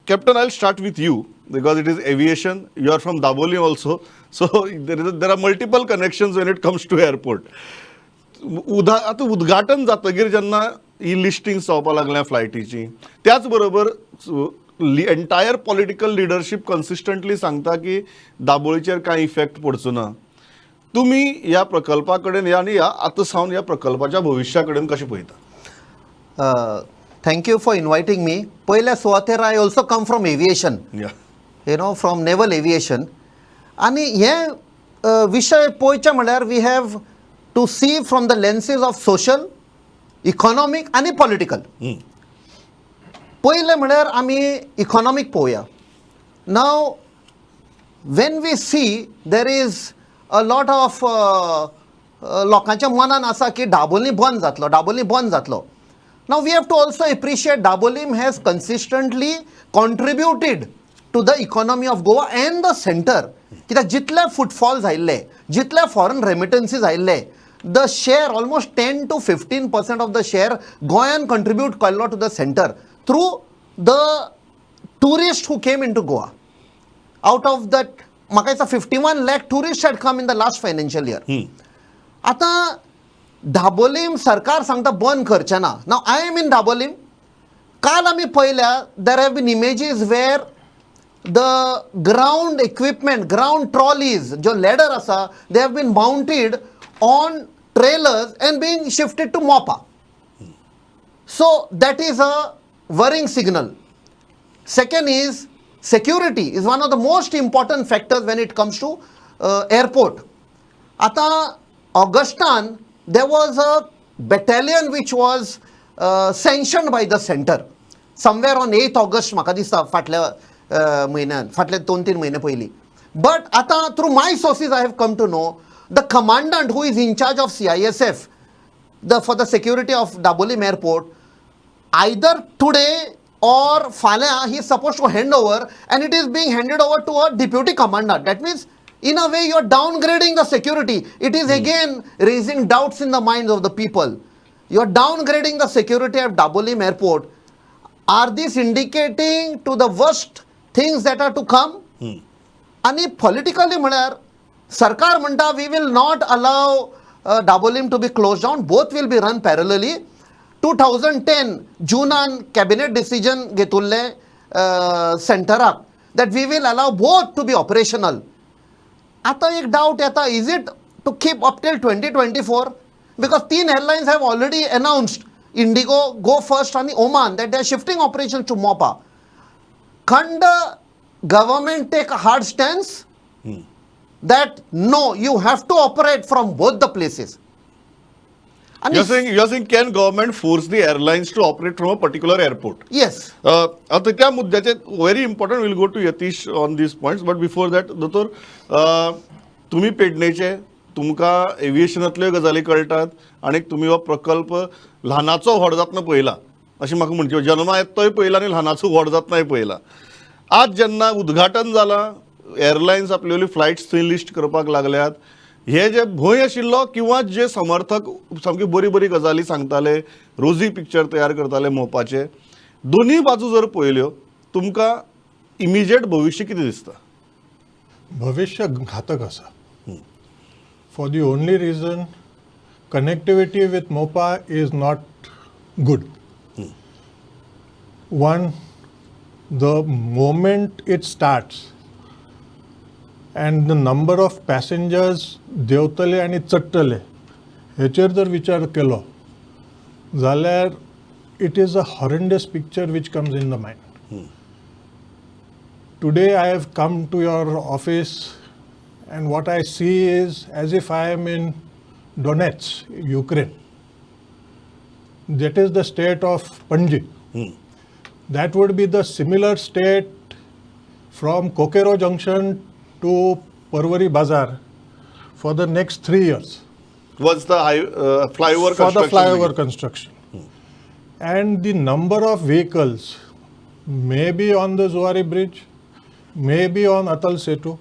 Captain, I'll start with you because it is aviation. You are from Dabolim also. So there are multiple connections when it comes to airport. आता उद्घाटन जातकीर जेन्ना ही listing जावपाक लागल्या फ्लायटीची त्याच बरोबर entire political leadership consistently सांगता की दाबोळीचेर कांय इफेक्ट पडचो ना. तुम्ही या प्रकल्पा कडेन आनी आतां सावन या प्रकल्पाच्या भविश्या कडेन कशें पळयता? Thank you for inviting me. पहिल्या सुवातेर I also come from aviation. From naval aviation. आणि हे विशय पळोवचे म्हळ्यार we have to see from the lenses of social, economic आणि political. पहिले म्हळ्यार आमी economic पळोवया. Now, when we see there is a lot of लोकांच्या मनान आसा की दाबोलीम बंद जातलो. Now we have to also appreciate Dabolim has consistently contributed to the economy of Goa and the center. कित्याक जितले footfalls आयिल्ले, जितले foreign remittances आयिल्ले, the share almost 10 to 15% of the share Goyan contribute quite a lot to the center through the tourists who came into Goa. Out of that, म्हाका दिसता 51 lakh tourists had come in the last financial year. आता Dabolim सरकार सांगता बंद करचे ना. Now I am in Dabolim. काल आमी पळयल्या there have been images where the ground equipment, ground trolleys, जो ladder आसा, they have been mounted on trailers and being shifted to Mopa. So that is a worrying signal. Second is security is one of the most important factors when it comes to airport. आता Augustan there was a battalion which was sanctioned by the center somewhere on 8th August म्हाका दिसता फाटल्या म्हयन्यान फाटले 2-3 म्हयने पयलीं. But आता through my sources I have come to know the commandant who is in charge of CISF for the security of Dabolim Airport, either today or falya he is supposed to hand over, and it is being handed over to a deputy commandant. That means in a way you are downgrading the security. It is again raising doubts in the minds of the people. You are downgrading the security of Dabolim Airport. Are these indicating to the worst things that are to come? आणि politically म्हळ्यार सरकार म्हणटा we will not allow Dabolim to be closed down. Both will be run parallelly. 2010 Junan cabinet decision घेतुल्ले centeraक that we will allow both to be operational. आता एक doubt येता, is it to keep up till 2024? Because 3 airlines have already announced, Indigo, Go First and Oman, that they are shifting operations to Mopa. Can the government take a hard stance that no, you have to operate from both the places? And you're saying can government force the airlines to operate from a particular airport? Yes. आता त्या मुद्द्याचे very important will go to Yatish on these points. But before that दोतोर, तुम्ही पेडणेचे, तुमकां एव्हिएशनांतल्यो गजाली कळटात आणि तुम्ही हो प्रकल्प ल्हानाचो व्हड जातना पळयला अशें म्हाका म्हणचे. जल्मा येतोय पळयला आनी ल्हानाचो व्हड जातनाय पळयला. आज जेन्ना उद्घाटन जालां, एअरलायन्स आपल्यो फ्लायट्स थंय लिस्ट करपाक लागल्यात, हे जे भंय आशिल्लो किंवा जे समर्थक सामकी बरी गजाली सांगताले, रोजी पिक्चर तयार करताले मोपाचे, दोन्ही बाजू जर पळयल्यो तुमकां इमिजिएट भविष्य कितें दिसता? भविष्य घातक आसा. For the only reason connectivity with Mopa is not good. One, the moment it starts and the number of passengers देंवतले आनी चडटले हेचेर जर विचार केलो जाल्यार it is a horrendous picture which comes in the mind. Today I have come to your office and what I see is as if I am in Donetsk, Ukraine. That is the state of Panji. That would be the similar state from Kokero Junction to Parwari Bazaar for the next 3 years. What's the flyover for construction? the flyover construction. And the number of vehicles, maybe on the Zuari Bridge, maybe on Atal Setu,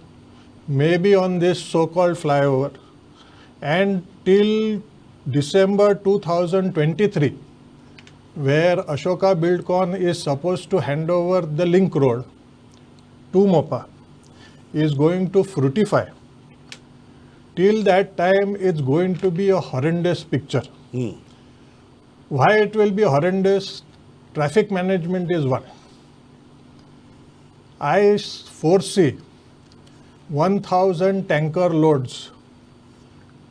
maybe on this so-called flyover, and till December 2023, where Ashoka Buildcon is supposed to hand over the link road to Mopa, is going to fructify. Till that time, it's going to be a horrendous picture. Why it will be horrendous? Traffic management is one. I foresee 1,000 tanker loads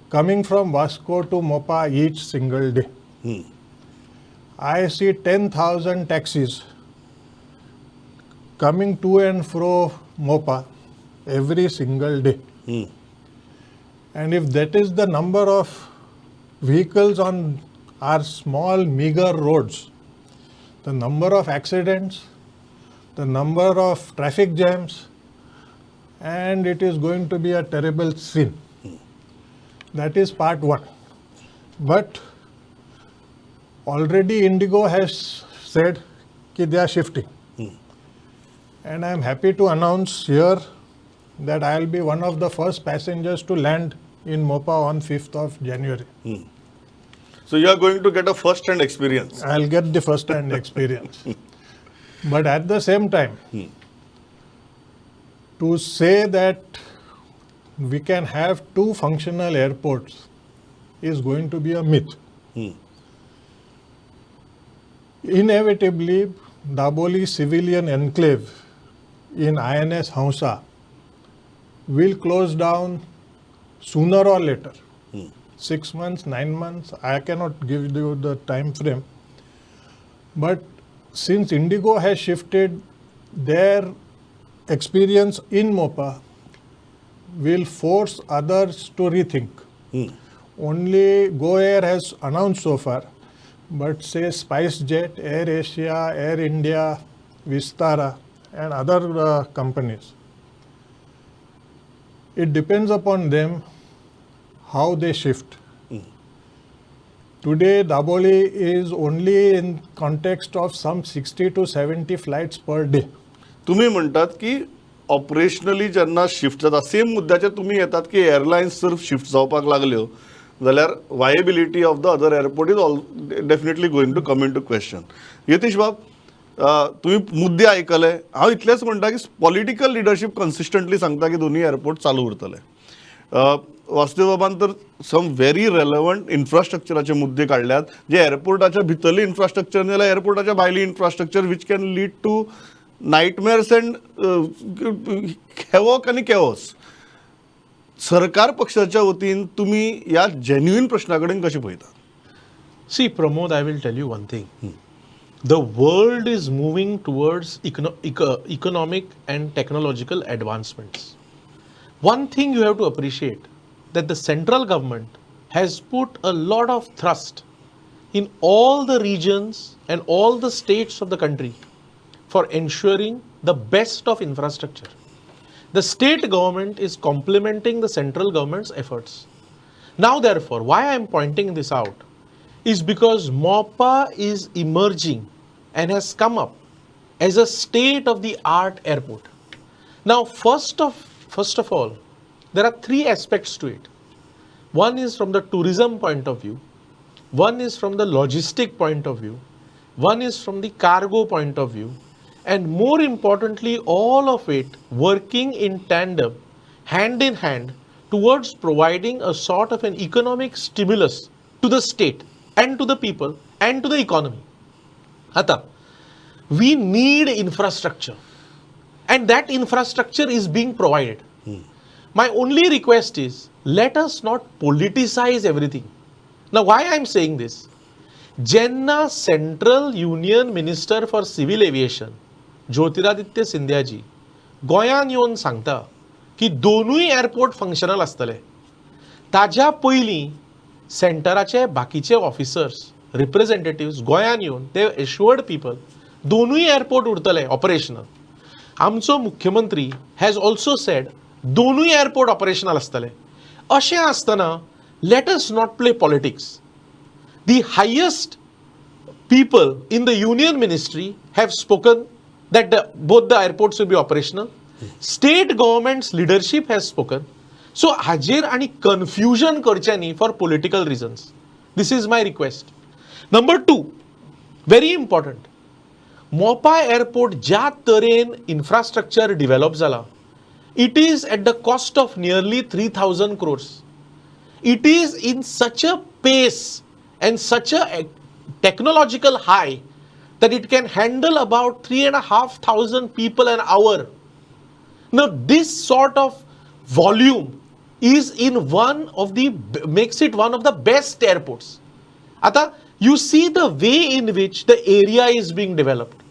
coming from Vasco to Mopa each single day. I see 10,000 taxis coming to and fro Mopa every single day. And if that is the number of vehicles on our small, meager roads, the number of accidents, the number of traffic jams, and it is going to be a terrible scene. That is part one. But already Indigo has said that they are shifting. And I am happy to announce here that I will be one of the first passengers to land in Mopa on 5th of January. So you are going to get a first-hand experience. I'll get the first-hand experience. But at the same time, to say that we can have two functional airports is going to be a myth. Inevitably, Dabolim civilian enclave in INS Hausa will close down sooner or later. 6 months, 9 months, I cannot give you the time frame. But since Indigo has shifted, their experience in Mopa will force others to rethink. Only Go Air has announced so far, but say SpiceJet, Air Asia, Air India, Vistara and other companies. It depends upon them how they shift. Today, Dabolim is only in context of some 60 to 70 flights per day. तुम्ही म्हणतात की operationally जेन्ना shift जाता same मुद्द्याचेर तुम्ही येतात की airlines जर shift जावपाक लागल्यो जाल्यार viability of the other airport is definitely going to come into question. Yatish Bab, तुम्ही मुद्दे आयकले. हांव इतलेंच म्हणटा की पॉलिटिकल लिडरशीप कन्सिस्टंटली सांगता की दोन्ही एअरपोर्ट चालू उरतले. वासुदेव बाबान तर सम व्हेरी रेलेवंट इन्फ्रास्ट्रक्चराचे मुद्दे काडल्यात जे एअरपोर्टाच्या भितरले इन्फ्रास्ट्रक्चर न्ही जाल्यार एअरपोर्टाच्या भायली infrastructure which can lead to nightmares and havoc आनी कॅओस. सरकार पक्षाच्या वतीन तुम्ही या जेन्युइन प्रश्नाकडेन कशें पळयता? See, Pramod, I will tell you one thing. The world is moving towards economic and technological advancements. One thing you have to appreciate, that the central government has put a lot of thrust in all the regions and all the states of the country for ensuring the best of infrastructure. The state government is complementing the central government's efforts. Now, therefore, why I am pointing this out is because Mopa is emerging and has come up as a state-of-the-art airport. Now, first of all, there are three aspects to it. One is from the tourism point of view, one is from the logistic point of view, one is from the cargo point of view, and more importantly, all of it working in tandem, hand in hand, towards providing a sort of an economic stimulus to the state and to the people and to the economy. Ata, we need infrastructure, and that infrastructure is being provided. My only request is, let us not politicize everything. Now, why I am saying this? Jenna Central Union Minister for Civil Aviation, Jyotiraditya Scindia ji, गोंयान येवन सांगता की दोनूय airport functional आसतले. ताज्या पयलीं सेंटराचे बाकीचे officers, रिप्रेझेंटेटिव्स गोंयान येवन दे एश्युअर्ड पीपल दोनूय एअरपोर्ट उरतले ऑपरेशनल. आमचो मुख्यमंत्री हॅज ऑल्सो सेड दोनूय एअरपोर्ट ऑपरेशनल आसतले. अशें आसतना let us not play politics. The highest people in the union ministry have spoken that both the airports will be operational. State government's leadership has spoken. So hajer ani confusion karchani for political reasons. This is my request. Number two, very important. Mopa airport ज्या तरेन infrastructure डिव्हेलप जाला, it is at the cost of nearly 3,000 crores. It is in such a pace and such a technological high that it can handle about 3,500 people an hour. Now, this sort of volume is in one of the, makes it one of the best airports. Ata, you see the way in which the area is being developed.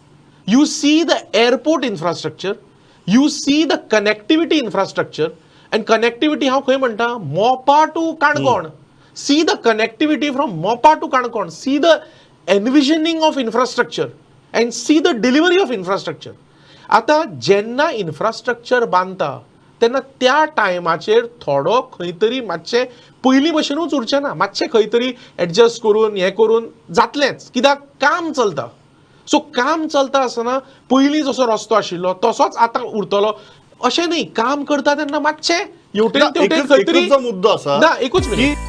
You see the airport infrastructure. You see the connectivity infrastructure. And connectivity, how koi manta? Mopa to Konkani. See the connectivity from Mopa to Konkani. See the envisioning of infrastructure. And see the delivery of infrastructure. आता जेन्ना infrastructure बांदता तेन्ना त्या टायमाचेर थोडो खंय तरी मातशें पयलीं भशेनूच उरचें ना, मातशें खंय तरी एडजस्ट करून हें करून जातलेंच, कित्याक काम चलता. सो काम चलता आसतना पयलीं जसो रस्तो आशिल्लो तसोच आतां उरतलो अशें न्ही. काम करता तेन्ना मातशें हेवटेन तेवटेन खंय तरी एकच जो मुद्दो आसा ना, एकूच मिनीट.